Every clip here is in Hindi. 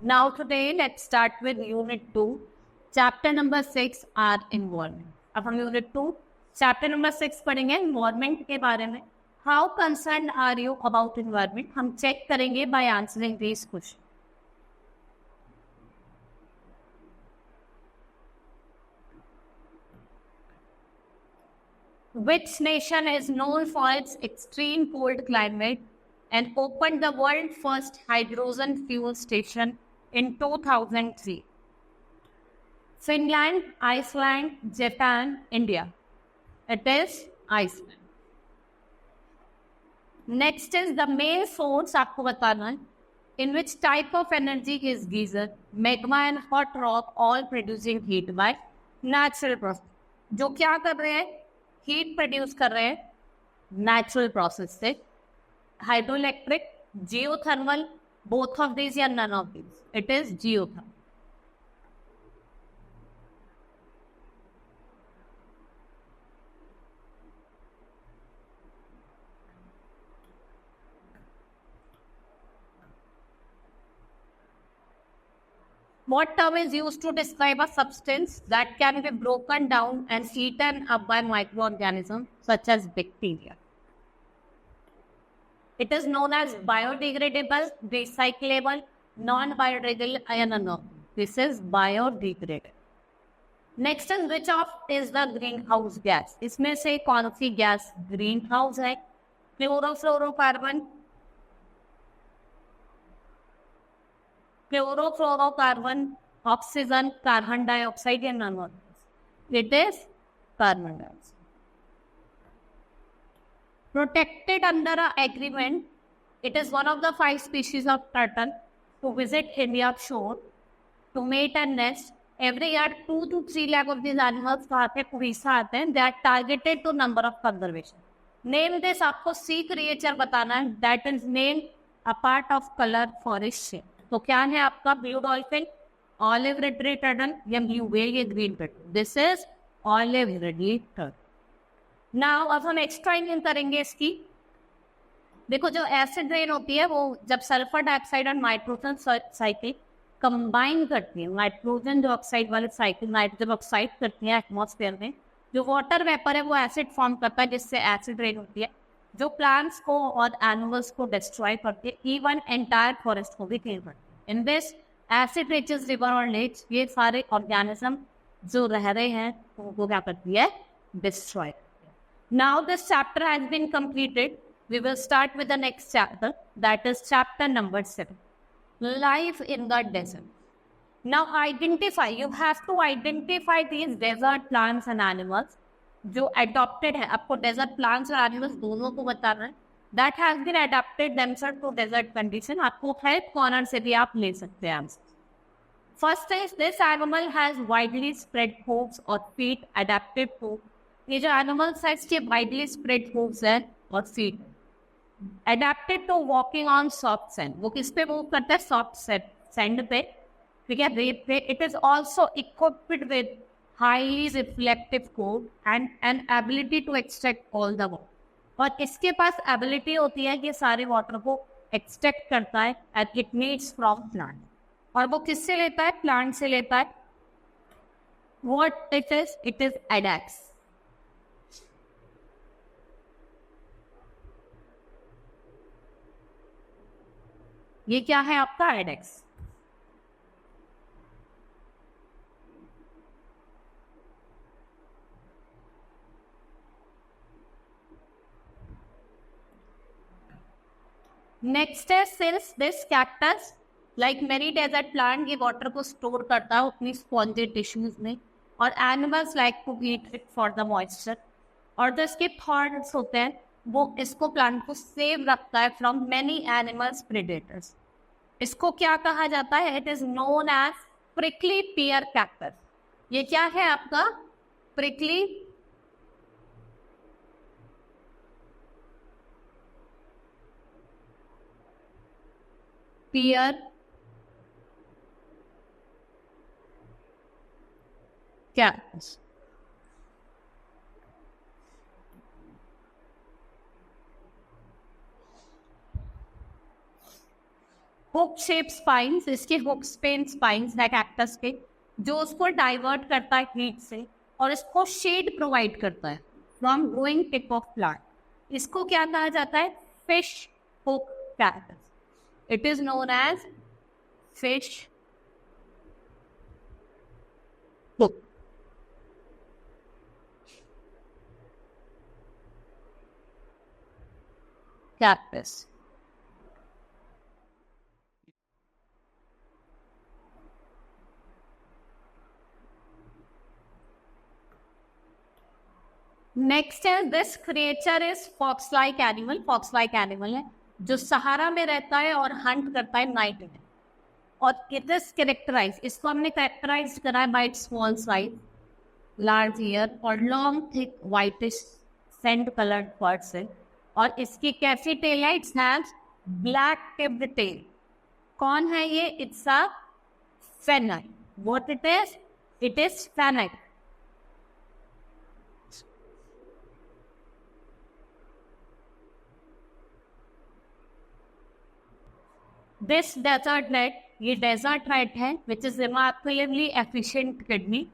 Now today let's start with Unit 2, Chapter number 6 are Environment. अब हम Unit 2, Chapter number 6 पढ़ेंगे Environment के बारे में. How concerned are you about environment? हम चेक करेंगे by answering these questions. Which nation is known for its extreme cold climate and opened the world's first hydrogen fuel station in 2003? Finland, Iceland, Japan, India. It is Iceland. Next is the main source आपको बताना है. In which type of energy is geyser, magma and hot rock all producing heat by natural process. जो क्या कर रहे हैं? हीट प्रोड्यूस कर रहे हैं नेचुरल प्रोसेस से. Hydroelectric, geothermal, both of this या none of this? It is geothermal. What term is used to describe a substance that can be broken down and eaten up by microorganisms such as bacteria? It is known as biodegradable, recyclable, non-biodegradable, and unknown. This is biodegradable. Next is which of is the greenhouse gas? इसमें से कौन सी गैस ग्रीन हाउस है? Chlorofluorocarbon, chlorofluorocarbon, oxygen, carbon dioxide या none of this? It is carbon dioxide. Protected under an agreement, it is one of the 5 species of turtle to visit India shore to mate and nest. Every year 2 to 3 lakh of these animals आते हैं, उड़ीसा आते हैं. They are targeted to number of conservation. Name this. आपको सी क्रिएचर बताना है. That is named a part of color forest shape. तो क्या है आपका? Blue dolphin, olive ridley turtle या ब्लू व्हेल या green turtle? This is olive ridley turtle. Now अब हम एक्सट्रैक्शन करेंगे इसकी. देखो जो एसिड रेन होती है वो जब सल्फर डाइऑक्साइड और नाइट्रोजन साइकिल कंबाइन करती है, नाइट्रोजन जो ऑक्साइड वाले साइकिल नाइट्रोजन ऑक्साइड करती है एटमॉस्फेयर में, जो वाटर वेपर है वो एसिड फॉर्म करता है जिससे एसिड रेन होती है जो प्लांट्स को और एनिमल्स को डिस्ट्रॉय करती है, इवन एंटायर फॉरेस्ट को भी क्लीन करती है. In this acid riches river और लेक्स, ये सारे ऑर्गेनिज्म जो रह रहे हैं उनको क्या करती है? Destroy. Now this chapter has been completed. We will start with the next chapter, that is chapter number 7, Life in the Desert. Now identify, you have to identify these desert plants and animals जो adopted है. आपको desert plants और animals दोनों को बताना है. That has been adapted themselves to desert condition. आपको help corner से भी आप ले सकते हैं. First is this animal has widely spread hooves or feet adapted to. ये जो एनिमल साइज के वाइडली स्प्रेड हूव्स है और feet adapted to walking on soft sand. वो किस पे मूव करता है? सॉफ्ट सैंड पे, ठीक है, रेत पे. It is also equipped with highly reflective coat and an ability to extract all the water. और इसके पास एबिलिटी होती है कि सारे वाटर को एक्सट्रैक्ट करता है and it needs from plant. और वो किससे लेता है? प्लांट से लेता है. What it is? It is addax. ये क्या है आपका? एडेक्स. नेक्स्ट है सिल्स. This cactus like many desert plant ये वाटर को स्टोर करता है अपनी स्पॉन्जी टिश्यूज में. और animals like to eat it for the moisture. और जो इसके थॉर्न्स होते हैं वो इसको प्लांट को सेव रखता है फ्रॉम मेनी एनिमल्स प्रेडेटर्स. इसको क्या कहा जाता है? It is known as prickly pear cactus. ये क्या है आपका? Prickly pear cactus. Hook shape spines, इसके हुक स्पेन स्पाइंस है कैक्टस के, जो उसको डाइवर्ट करता है हीट से और इसको शेड प्रोवाइड करता है from growing tip of plant. इसको क्या कहा जाता है? Fish hook cactus. It is known as fish hook cactus. Next है this creature is fox like animal. Fox like animal है जो सहारा में रहता है और हंट करता है नाइट में. और इट इज कैरेक्टराइज, इसको हमने कैरेक्टराइज करा है by its small size, large ear और long thick whitish sand coloured fur से. और इसकी कैसी टेल है? Its has black tipped tail. कौन है ये? It's a fennec. What it is? It is fennec. This desert rat, ये डेजर्ट रेट है which is remarkably efficient kidney.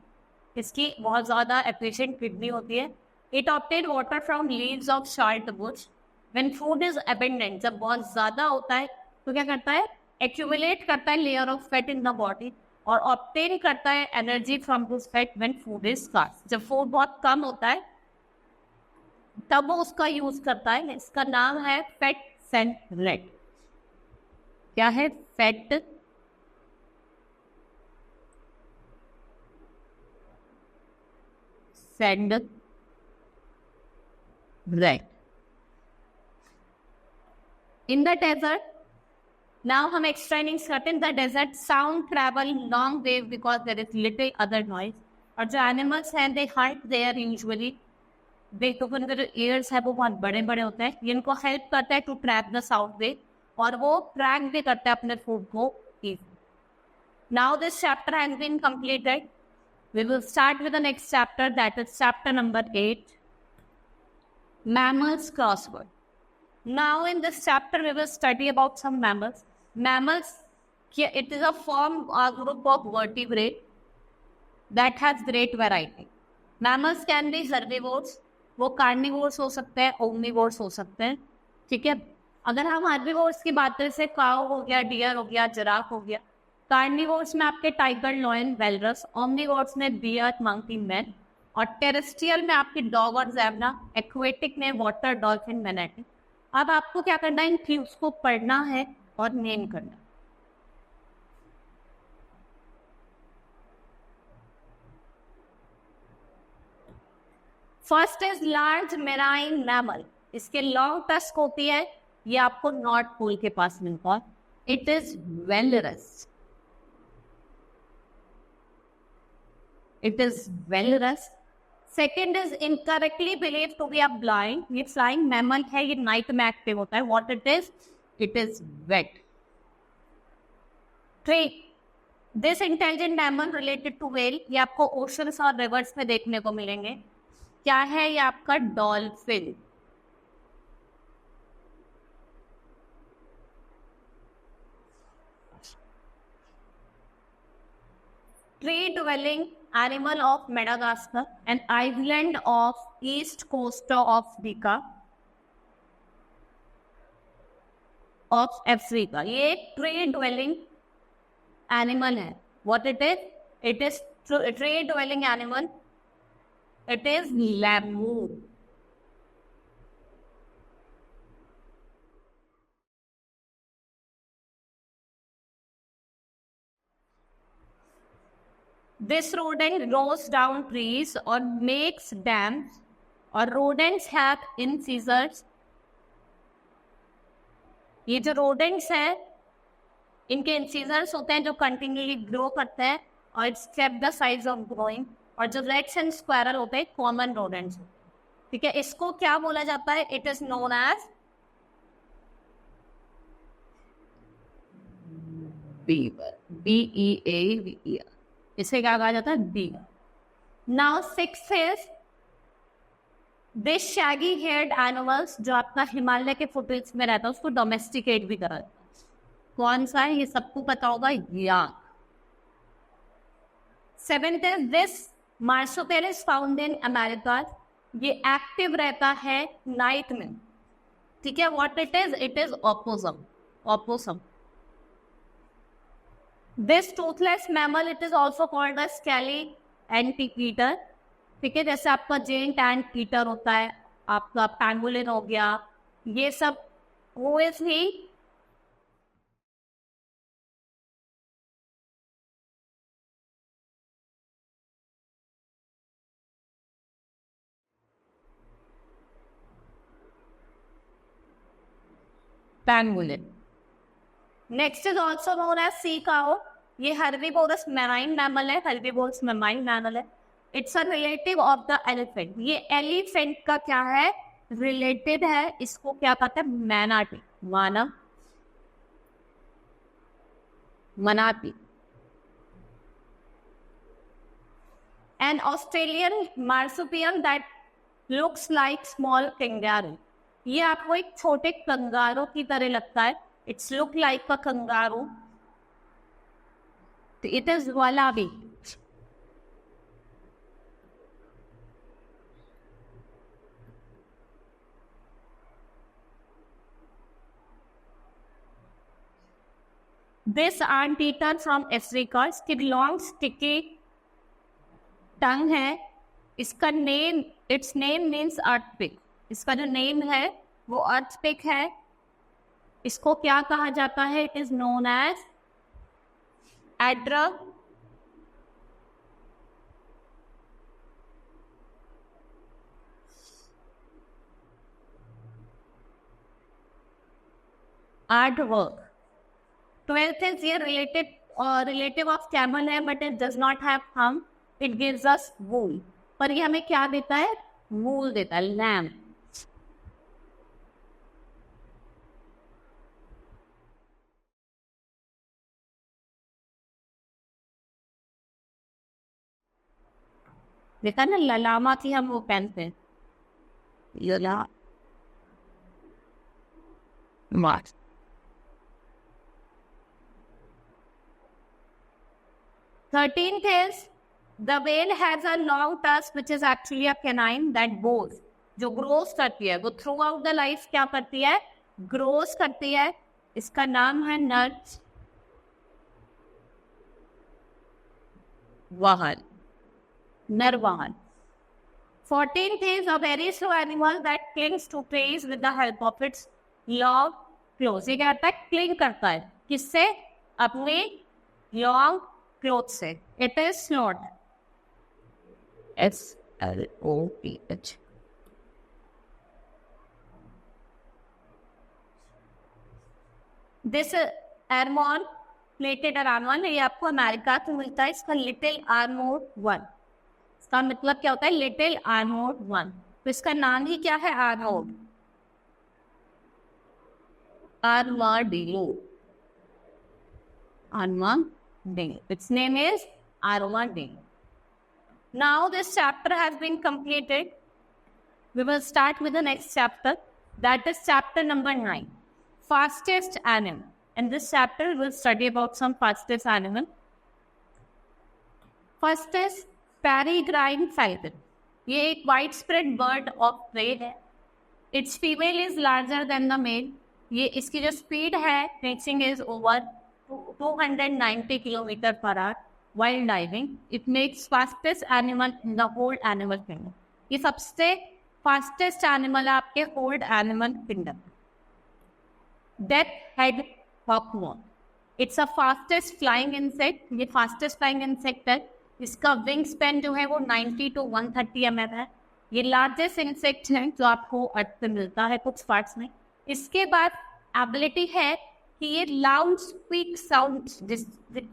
इसकी बहुत ज़्यादा एफिशिएंट किडनी होती है. It obtain water from leaves of short bush. When food is abundant, जब बहुत ज़्यादा होता है तो क्या करता है? एक्यूमुलेट करता है layer of fat in the body और ऑब्टेन करता है energy from this fat when food is scarce. जब फूड बहुत कम होता है तब वो उसका यूज करता है. इसका नाम है फैट सेंट रेट. क्या है? Fat sand rat. In the desert, now हम explaining certain the desert sound travel long wave because there is little other noise. और जो animals हैं they hunt there usually. देखो उनके ears है वो बहुत बड़े बड़े होते हैं, ये इनको help करता है to track the sound wave और वो track भी करते हैं अपने food को easily. Now this chapter has been completed. We will start with the next chapter, that is chapter number 8, Mammals Crossword. Now in this chapter we will study about some mammals. Mammals, it is a group of vertebrate that has great variety. Mammals can be herbivores, वो carnivores हो सकते हैं, omnivores हो सकते हैं. ठीक है, अगर हम herbivores की बात करें जैसे काऊ हो गया, डियर हो गया, जिराफ हो गया. कार्निवोर्स में आपके टाइगर, लॉयन, वेलरस. ओमनिवोर्स में बियर, मंकी, मैन. और टेरेस्ट्रियल में आपकी डॉग और ज़ेब्रा. एक्वेटिक में वाटर, डॉल्फिन, मैनेटिक. अब आपको क्या करना है? इन क्यूब्स को पढ़ना है और नेम करना. First is large marine mammal. इसके लॉन्ग टस्क होती है, ये आपको नॉर्थ पोल के पास मिलता है. It is walrus. It is walrus. Second is incorrectly believed to be a blind. ये flying mammal है, ये night में active होता है. What it is? It is wet. 3. This intelligent mammal related to whale, ये आपको oceans और rivers में देखने को मिलेंगे. क्या है? ये आपका dolphin. Tree dwelling animal of Madagascar, an island of east coast of Africa, ये एक tree dwelling animal है. What it is? It is tree dwelling animal. It is lemur. This rodent rows down trees or makes dams, और rodents have incisors. ये जो rodents हैं इनके incisors होते हैं जो continually grow करते हैं और it's kept the size of growing. और जो rats and squirrel होते हैं common rodents. ठीक है, इसको क्या बोला जाता है? It is known as beaver. B-E-A-V-E-R. इसे क्या कहा जाता है? Beaver. Now 6 is this Shaggy heard animals, जो आपका हिमालय के फुटहिल्स में रहता है उसको डोमेस्टिकेट भी करा जाता है. कौन सा है? ये सबको पता होगा, yak. Seventh is this marsupial is found in America. ये एक्टिव रहता है नाइट में, ठीक है। What it is opossum, opossum. This toothless mammal it is also called a scaly anteater, ठीक है। जैसे आपका जेंट एंटीपीटर होता है, आपका पैंगोलिन हो गया, ये सब वो is he pangolin. Next is also known as sea cow. ये herbivorous marine mammal है, herbivorous marine mammal है. It's a relative of the elephant. ये elephant का क्या है? Related है. इसको क्या कहते हैं? manatee, Manav, manatee. An Australian marsupial that looks like small kangaroo. ये आपको एक छोटे कंगारू की तरह लगता है. It's look like a kangaroo. It is wallaby. This anteater from Africa, इसकी long sticky tongue है. इसका नेम, इट्स नेम मीन्स अर्थपिक. इसका जो नेम है वो अर्थपिक है. इसको क्या कहा जाता है? It is known as aardvark. 12th is ये रिलेटिव ऑफ कैमल है, but it does not have thumb. It gives us wool. पर ये हमें क्या देता है? वूल देता है, लैम. देखा ना, ललामा थी हम वो पहनते हैं. मार्च. Thirteenth is the whale has a long tusk which is actually a canine that bows. जो ग्रोस करती है वो थ्रू आउट द लाइफ क्या करती है? ग्रोस करती है. इसका नाम है नर वाहन, Naravahana. 14th is a very slow animal that clings to trees with the help of its long claws. ये क्या करता है? क्लिंग करता है. किससे? अपने लॉन्ग क्लोथ से. It is sloth, SLOTH. This armour plated armour, ये आपको अमेरिका से मिलता है. इसका लिटिल आर्मोर्ड वन. इसका मतलब क्या होता है? Little armoured one. तो इसका नाम ही क्या है? Armoured, armadillo, armadillo. Its name is armadillo. Now this chapter has been completed. We will start with the next chapter. That is chapter number 9, fastest animal. In this chapter, we will study about some fastest animal. First is peregrine falcon. ये एक widespread bird of prey है. Its female is larger than the male. ये इसकी जो speed है reaching is over 290 kilometre per our while diving. It makes fastest animal in the whole animal kingdom. ये सबसे fastest animal है आपके whole animal kingdom. Death head hawkmoth. It's a fastest flying insect. ये fastest flying insect है. इसका विंग स्पैन जो है वो 90 to 130 mm है. ये लार्जेस्ट इंसेक्ट है जो आपको अर्थ पे मिलता है कुछ पार्ट्स में. इसके बाद एबिलिटी है कि ये loud quick sound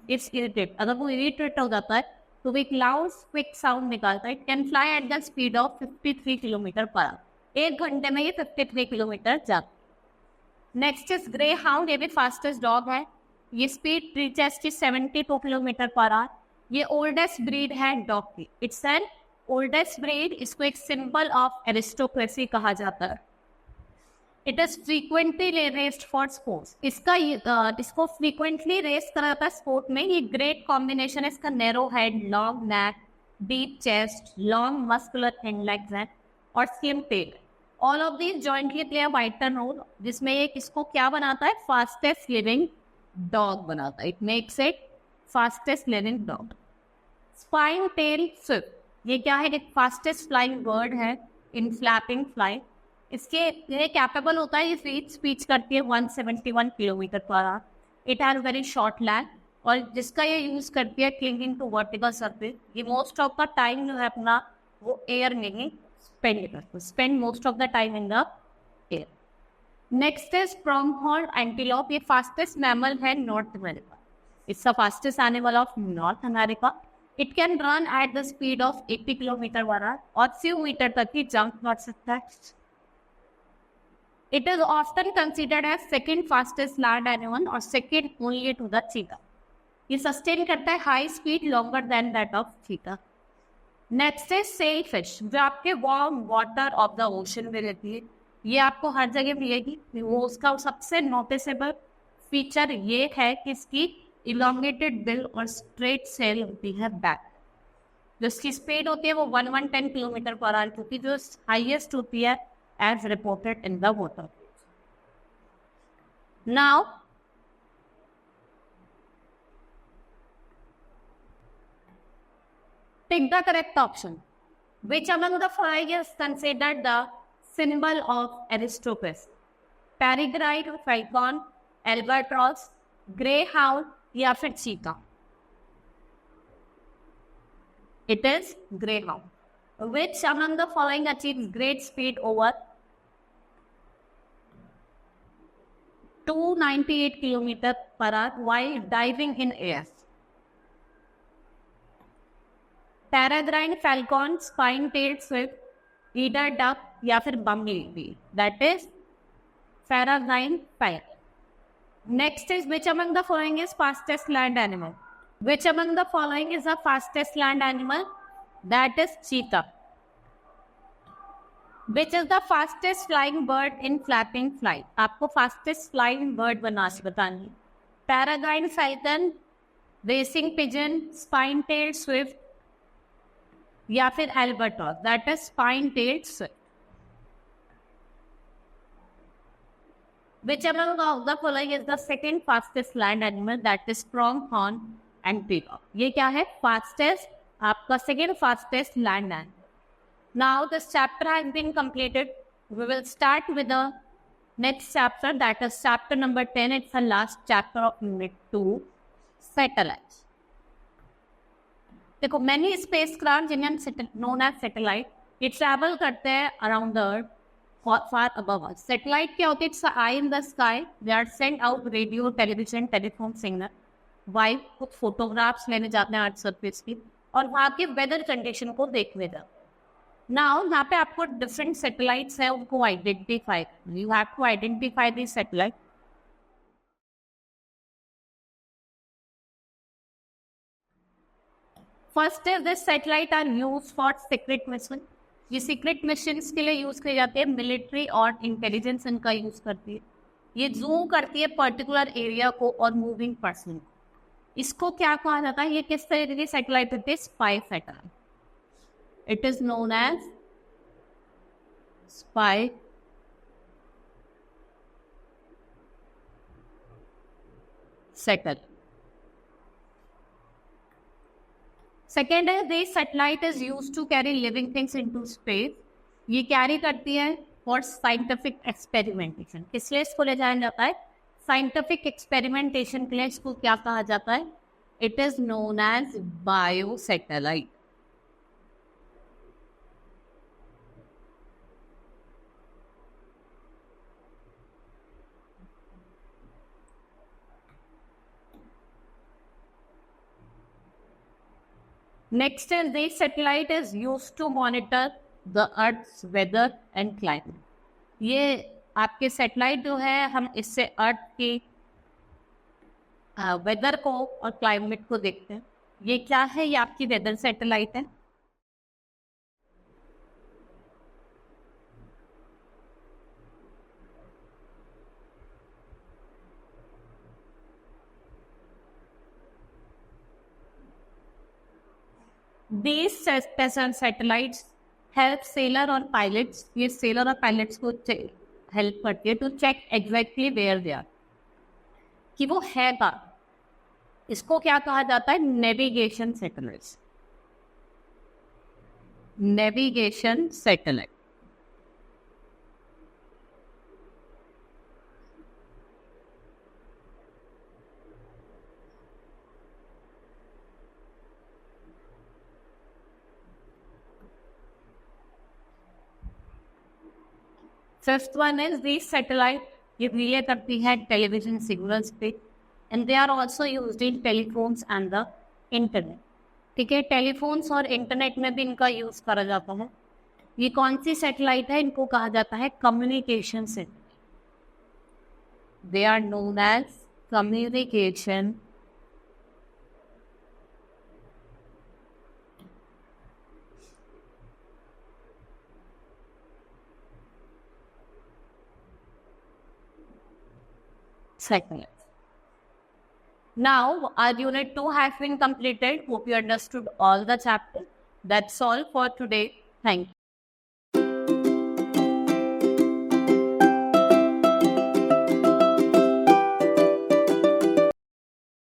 it's irritate. अगर वो इरिटेट हो जाता है तो वो एक लाउड क्विक साउंड निकालता है. It can fly eight the speed of 53 kilometre per our. 1 घंटे में ये 53 किलोमीटर जाता. Next is grey hound. ये भी फास्टेस्ट डॉग है. ये स्पीड रीचेस की 72 किलोमीटर पर आवर. ये ओल्डेस्ट ब्रीड है डॉग की. It's an oldest breed. इसको एक सिंबल ऑफ एरिस्टोक्रेसी कहा जाता है. It is frequently raised for sports. इसको फ्रीक्वेंटली रेस करा जाता है स्पोर्ट में। ये ग्रेट कॉम्बिनेशन है इसका, narrow head, long neck, deep chest, long muscular hand legs and और slim tail. All of these jointly play a vital role, जिसमें ये इसको क्या बनाता है, फास्टेस्ट लिविंग डॉग बनाता है। It makes it fastest living dog. Spine tail swift, ये क्या है, एक फास्टेस्ट फ्लाइंग बर्ड है इन फ्लैपिंग फ्लाई। इसके ये कैपेबल होता है, ये स्पीच करती है 171 kilometre per hour. It has very short leg, और जिसका ये यूज करती है क्लिंगिंग टू वर्टिकल सरफेस। ये मोस्ट ऑफ द टाइम जो है अपना वो एयर में ही spend most of the time in the air. Next is pronghorn antelope, ये फास्टेस्ट मैमल है North America. Its the fastest animal of North America. It can run at the speed of 80 kilometre per hour और few मीटर तक ही जंप कर सकता है। It is often considered as second fastest land animal और second only to the cheetah. ये sustain करता है high speed longer than that of cheetah. Next is sailfish, जो आपके warm water of the ocean में रहती है। ये आपको हर जगह मिलेगी। वो उसका सबसे noticeable feature ये है कि इसकी elongated bill और straight sail होती है बैक। जो इसकी स्पीड होती है वो 110 किलोमीटर पर आवर होती है, जो हाईएस्ट होती है as reported in the water. Now, pick the correct option. Which among the following is considered the symbol of aristocracy? Peregrine, falcon, albatross, greyhound या फिर चीता? It is greyhound. Which among the following achieves great speed over 298 kilometers per hour while diving in air? Peregrine, falcon, spine-tailed swift, eider duck या फिर bumblebee? That is peregrine falcon. Next is which among the following is fastest land animal? Which among the following is the fastest land animal? That is cheetah. Which is the fastest flying bird in flapping flight? आपको fastest flying bird बतानी है। Peregrine falcon, racing pigeon, spine-tailed swift या फिर albatross? That is spine-tailed swift. Which among the following is the second fastest land animal? That is pronghorn antelope. ये क्या है? Fastest, आपका second fastest land animal. Now this chapter has been completed. We will start with the next chapter, that is chapter number 10. It's the last chapter of unit 2, satellites. देखो, many spacecraft known as satellite, ये travel करते हैं around the earth far above us. Satellite क्या होती है? It's an eye in the sky. They are send out radio, television, telephone signal. वाइव कुछ फोटोग्राफ्स लेने जाते हैं अर्थ सरफेस की और वहाँ के वेदर कंडीशन को देखने जाते हैं। नाउ यहाँ पे आपको डिफरेंट सैटेलाइट्स है, उनको identify, you have to identify this satellite. First is this satellite are use for secret mission. ये सीक्रेट मिशन के लिए यूज किए जाते हैं, मिलिट्री और इंटेलिजेंस इनका यूज करती है। ये जूम करती है पर्टिकुलर एरिया को और मूविंग पर्सन को। इसको क्या कहा जाता है? ये किस तरह की सैटेलाइट होती है? Spy satellite. It is known as spy satellite. Second is this satellite is used to carry living things into space. ये कैरी करती है for scientific experimentation. किस लिए इसको ले जाया जाता है? Scientific experimentation के लिए इसको क्या कहा जाता है? It is known as biosatellite. Next is this satellite is used to monitor the Earth's weather and climate. ये आपके सैटेलाइट जो है, हम इससे अर्थ की वेदर को और क्लाइमेट को देखते हैं। ये क्या है? ये आपकी वेदर सैटेलाइट है। These test satellites help sailor और pilots, ये sailor और pilots को help करती है to check exactly where they are, कि वो है कहाँ. इसको क्या कहा जाता है? Navigation satellite. Navigation satellite. Fifth one is these satellite ये रिले करती है टेलीविजन सिग्नल्स पे, and they are also used in telephones and the internet. ठीक है, टेलीफोन्स और इंटरनेट में भी इनका यूज करा जाता है. ये कौन सी सैटेलाइट है? इनको कहा जाता है communication satellite. They are known as communication satellite. Now, our unit 2 has been completed. Hope you understood all the chapter. That's all for today. Thank you.